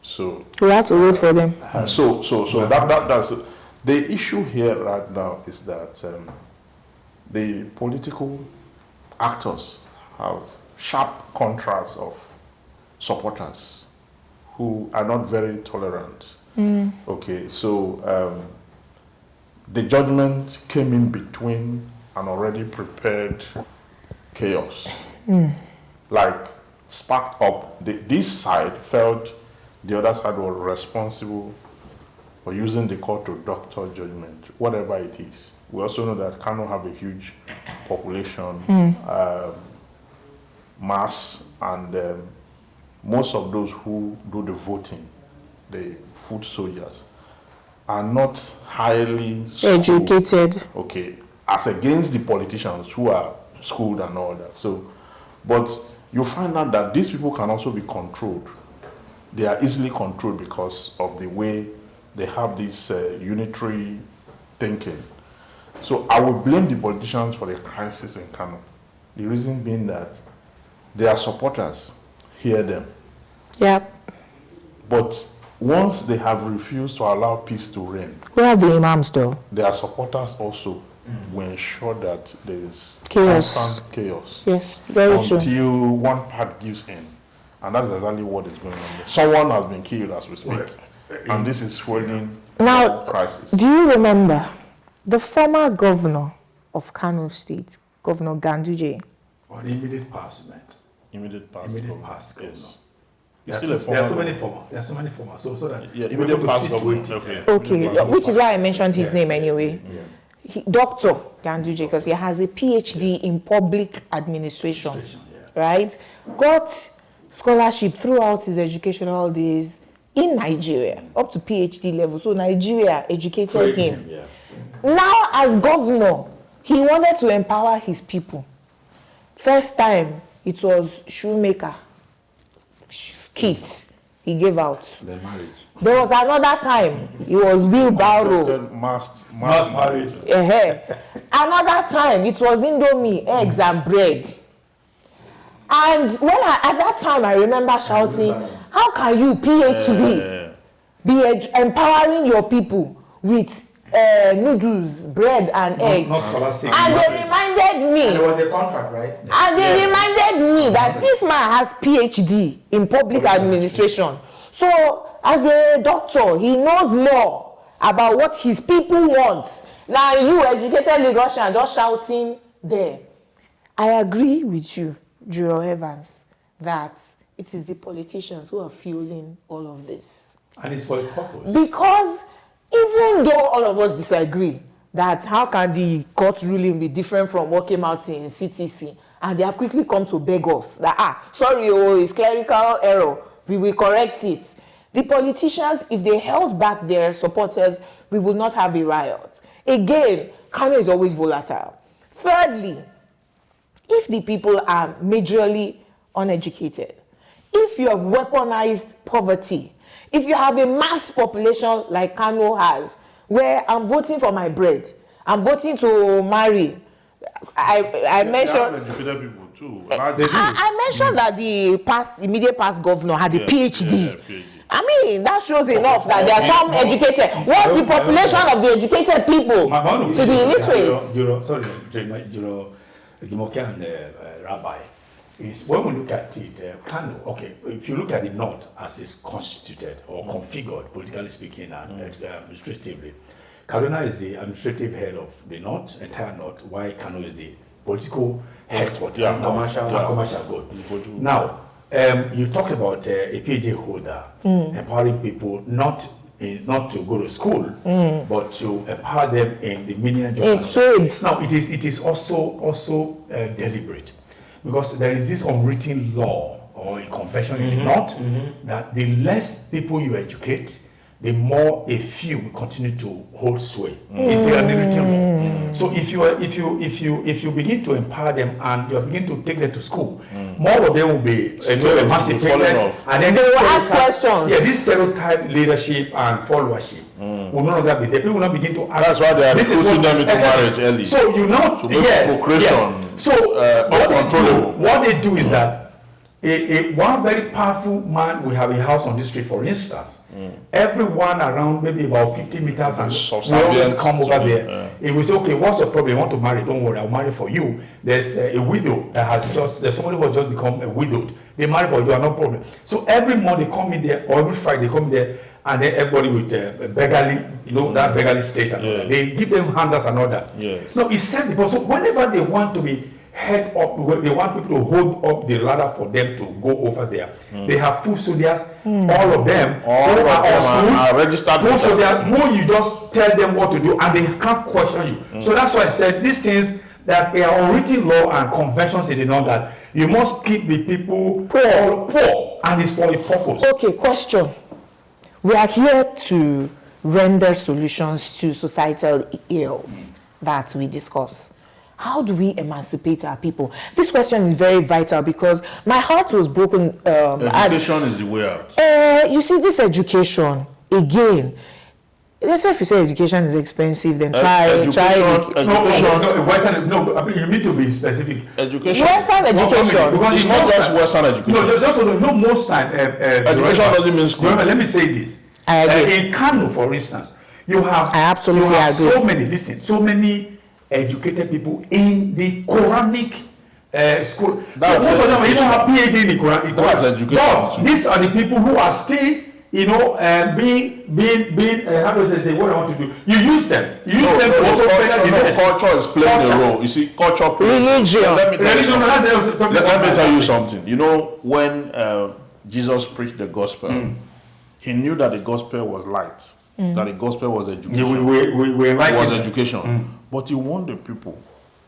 So we have to wait for them. So that's the issue here right now is that the political actors have sharp contrasts of supporters who are not very tolerant. Okay, so the judgment came in between an already prepared chaos. Like sparked up, this side felt the other side was responsible for using the court to doctor judgment, whatever it is. We also know that Kano have a huge population, mass, and most of those who do the voting, the foot soldiers, are not highly educated. Okay, as against the politicians who are schooled and all that. So, but you find out that these people can also be controlled. They are easily controlled because of the way they have this unitary thinking. So I would blame the politicians for the crisis in Kano. The reason being that their supporters hear them. Yep. But once they have refused to allow peace to reign, where are the imams though? Their supporters also will ensure that there is chaos. constant chaos. Yes, very true. Until one part gives in. And that is exactly what is going on there. Someone has been killed as we speak. And this is fueling now, crisis. Do you remember the former governor of Kano State, Governor Ganduje? Or the immediate past, Immediate past. Immediate past governor. Yes. There are so many former. So that yeah, we're able to past situate government. it. Okay, which is why I mentioned his name anyway. Dr. Ganduje, because he has a PhD in public administration, right? Got scholarship throughout his educational days in Nigeria, up to PhD level. So Nigeria educated him. Now, as governor, he wanted to empower his people. First time, it was shoemaker kits he gave out. The marriage. There was another time, it was wheelbarrow. Mass marriage. Another time, it was Indomie, eggs and bread. And when at that time, I remember shouting, how can you, PhD, be empowering your people with noodles, bread and eggs? And they reminded me. And there was a contract, right? And they reminded me that this man has PhD in public administration. So, as a doctor, he knows more about what his people want than you, educated Lagosian, just shouting there. I agree with you, Juro Evans, that it is the politicians who are fueling all of this. And it's for a purpose. Because even though all of us disagree that how can the court ruling be different from what came out in CTC, and they have quickly come to beg us that, sorry, it's clerical error, we will correct it. The politicians, if they held back their supporters, we would not have a riot. Again, Kano is always volatile. Thirdly, if the people are majorly uneducated, if you have weaponized poverty, if you have a mass population like Kano has, where I'm voting for my bread, I'm voting to marry, I mentioned educated people too. I mentioned that the immediate past governor had a PhD. I mean, that shows enough that there are some educated. What's the population of the educated people to be illiterate? Jumoke and Rabbi, is when we look at it, Kano, okay, if you look at the North as it's constituted or configured, politically speaking and administratively, Kaduna is the administrative head of the North, entire North, while Kano is the political headquarters and commercial good. Now, you talked about a PhD holder empowering people not to go to school, but to empower them in the meaning of trade. Now, it is also deliberate, because there is this unwritten law or a convention in the North that the less people you educate, the more a few will continue to hold sway. It's a unwritten law. So if you begin to empower them and you begin to take them to school, more of them will be emancipated, and then they will ask questions. Yeah, this stereotype leadership and followership will no longer be there. People will not begin to ask. That's why they are recruiting them into marriage early. So you know, yes. So what they do is that one very powerful man will have a house on this street, for instance. Everyone around maybe about 50 meters and we always come over there. It will say, okay, what's the problem? You want to marry? Don't worry, I'll marry for you. There's a widow that there's somebody who has just become a widowed. They marry for you, no problem. So every month they come in there, or every Friday they come in there, and then everybody with beggarly, that beggarly state and all that. They give them handouts and all that. No, it's set because so whenever they want to be head up, they want people to hold up the ladder for them to go over there. They have full soldiers, all of them, who are registered full soldiers, who you just tell them what to do and they can't question you. So that's why I said these things that they are unwritten law and conventions in the North that you must keep the people poor and it's for a purpose. Okay, question. We are here to render solutions to societal ills that we discuss. How do we emancipate our people? This question is very vital because my heart was broken. Education is the way out. You see, this education, again, let's say if you say education is expensive, then try. No, you need to be specific. Education. Western education. Because it's not just Western education. No, most time. Education doesn't mean school. Remember, let me say this. I agree. In Kano, for instance, you have agree. so many educated people in the Quranic school. So most of them even have PhD in the Quran. But these are the people who are still, being how do I say what I want to do? You use them. You use them to also culture is playing a role. You see, culture plays religion. Let me tell you something. You know, when Jesus preached the gospel. He knew that the gospel was light, that the gospel was education. was education. But he warned the people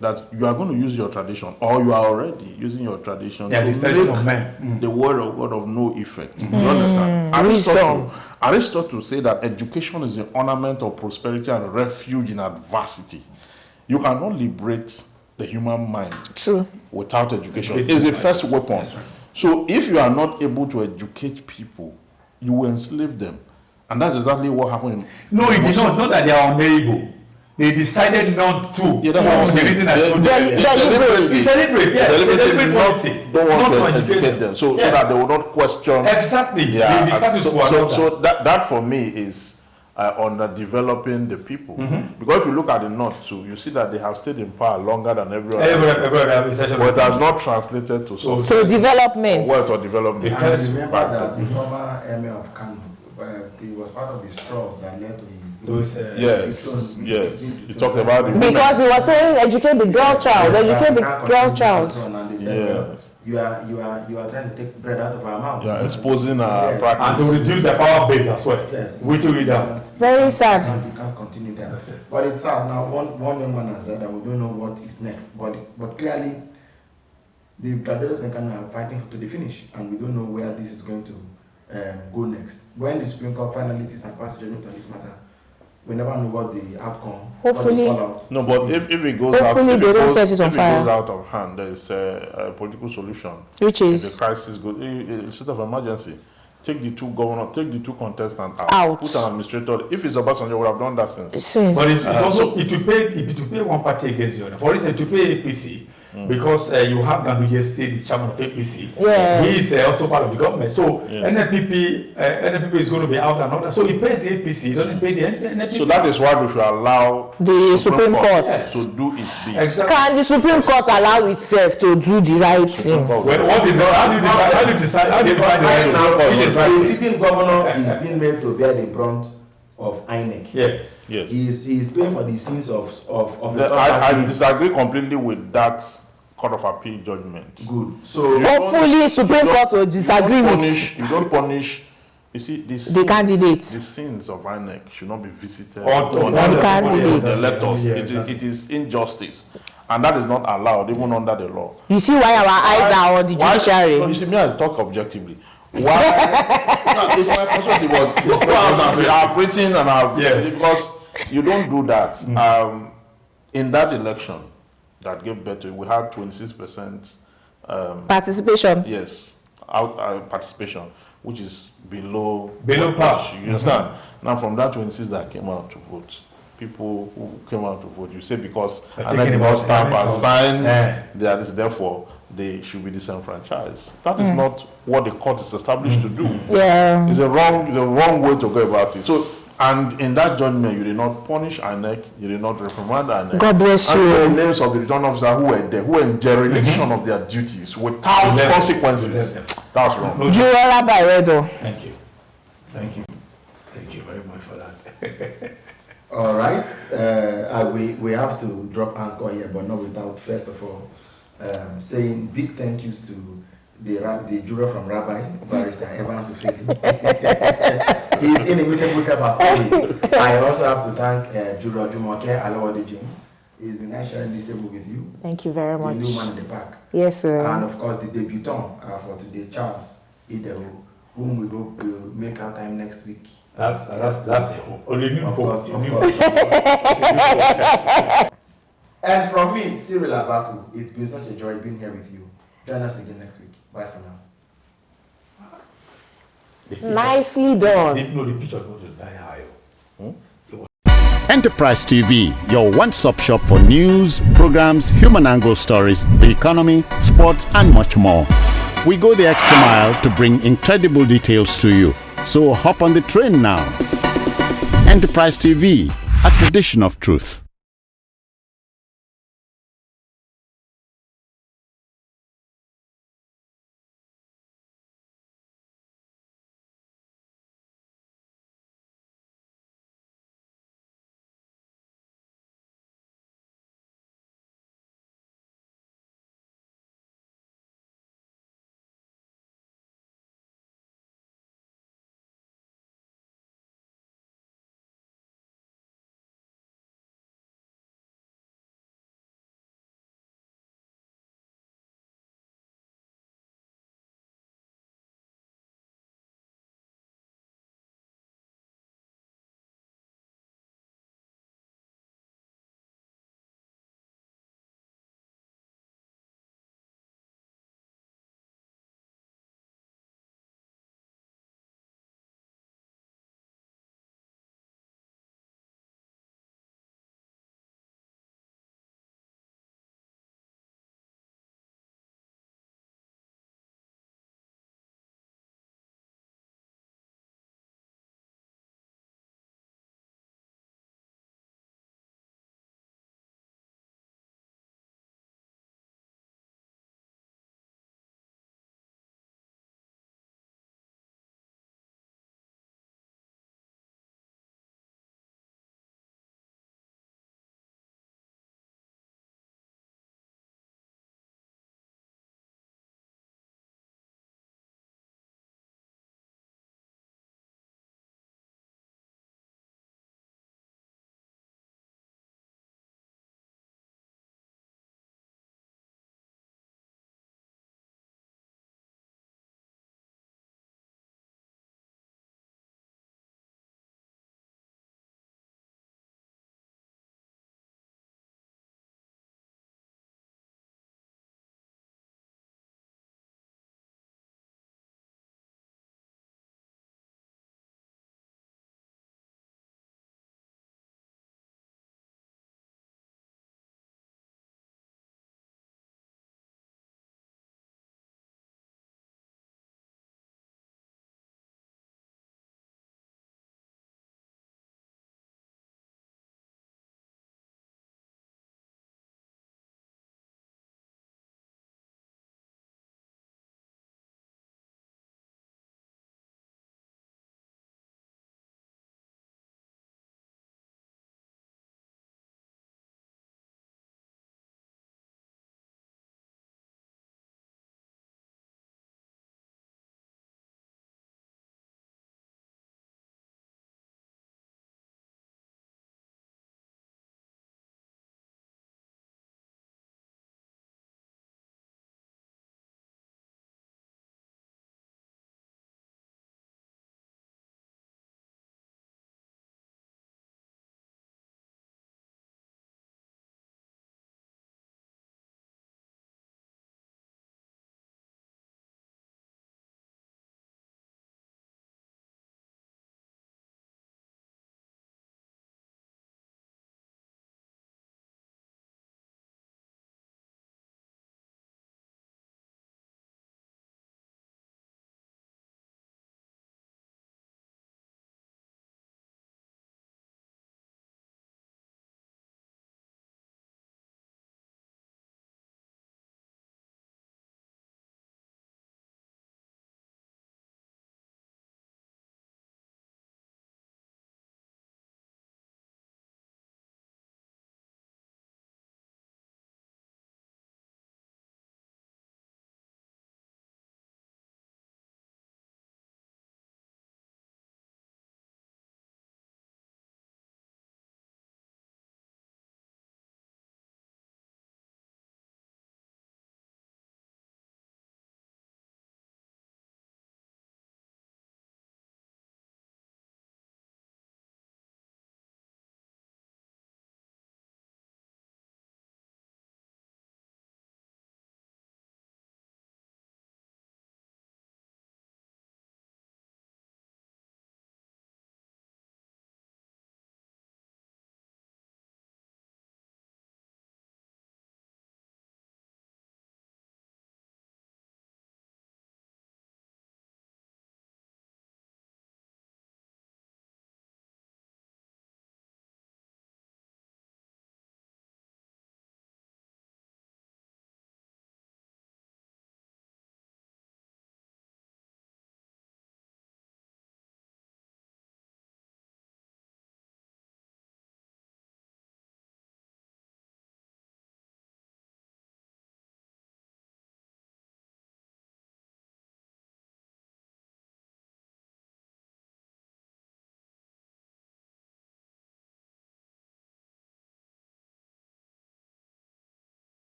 that you are going to use your tradition, or you are already using your tradition to make the word of God of no effect. You understand? Aristotle said that education is the ornament of prosperity and refuge in adversity. You cannot liberate the human mind without education. It's the first weapon. Right. So if you are not able to educate people, you will enslave them. And that's exactly what happened. No, it did not. Not that they are unable. They decided not to. Yeah, that's the reason I told you. Deliberately don't want to educate them. So that they will not question. Exactly. Yeah. So that for me is on developing the people. Because if you look at the North too, you see that they have stayed in power longer than everyone. But it has not translated to something. So development. Words or development. I remember that the former emir of Kano, he was part of the straws that led to his. Yes. You talked about it. Because he was saying educate the girl child, educate the girl child. And they said, you are trying to take bread out of our mouth. You are exposing our practice. And to reduce the power base as well. Yes. Whittle it down. Very sad. You can't continue that. But it's sad. Now, one young man has said that we don't know what is next. But clearly, the gladiators in Ghana are fighting to the finish. And we don't know where this is going to go next. When the Supreme Court finally sees and passes judgment on this matter, we never know what the outcome. Hopefully. No, but if it goes out of hand, there is a political solution. Which is the crisis goes in state of emergency. Take the two contestants out. Put an administrator. If it's Obasanjo, would have done that since. But it will pay one party against the other. For instance, to pay APC. Because you have Ganduje State, the chairman of APC. Yes. He is also part of the government. So NPP is going to be out and order. So he pays the APC. He doesn't pay the NPP. So that is why we should allow the Supreme Court to do its bit. Exactly. Can the Supreme Court allow itself to do the right thing? Well, what is how do you decide? How do you define the right thing? The sitting governor is being made to bear the brunt of INEC. Yes. He is paying for the sins of I disagree completely with that Court of Appeal judgment. Good. So hopefully Supreme Court will disagree with. You don't punish. You see, the candidates. The sins of INEC should not be visited on the candidates. The electors. It is injustice. And that is not allowed, even under the law. You see why our eyes are on the judiciary? You see, me I talk objectively. Why? No, it's my perspective. I've written and I've because you don't do that. In that election that gave birth to it, we had 26% participation. Yes, participation, which is below par. You understand? Now, from that 26 that came out to vote, people who came out to vote, you say because and then they stamp and sign, therefore they should be disenfranchised. That is not what the court is established to do. Yeah, it's a wrong way to go about it. So, and in that judgment, you did not punish INEC, you did not reprimand INEC. God bless you. And the names of the return officers who were there, who were in dereliction of their duties without consequences. That's wrong. Jurora Bayredo. Thank you. Thank you very much for that. All right. We have to drop anchor here, but not without, first of all, saying big thank yous to the juror from Rabbi, Barrister Evans Ufedi. He's inimitable self as always. I also have to thank Juror Jumoke Alawade James. It's been nice sharing this table with you. Thank you very much. The new man in the park. Yes, sir. And of course, the debutant for today, Charles Ideho, whom we hope will make our time next week. That's a hope. Only of course. And from me, Cyril Abaku, it's been such a joy being here with you. Join us again next week. Bye for now. Nicely done. The picture goes very high. Enterprise TV, your one-stop shop for news, programs, human angle stories, the economy, sports, and much more. We go the extra mile to bring incredible details to you. So hop on the train now. Enterprise TV, a tradition of truth.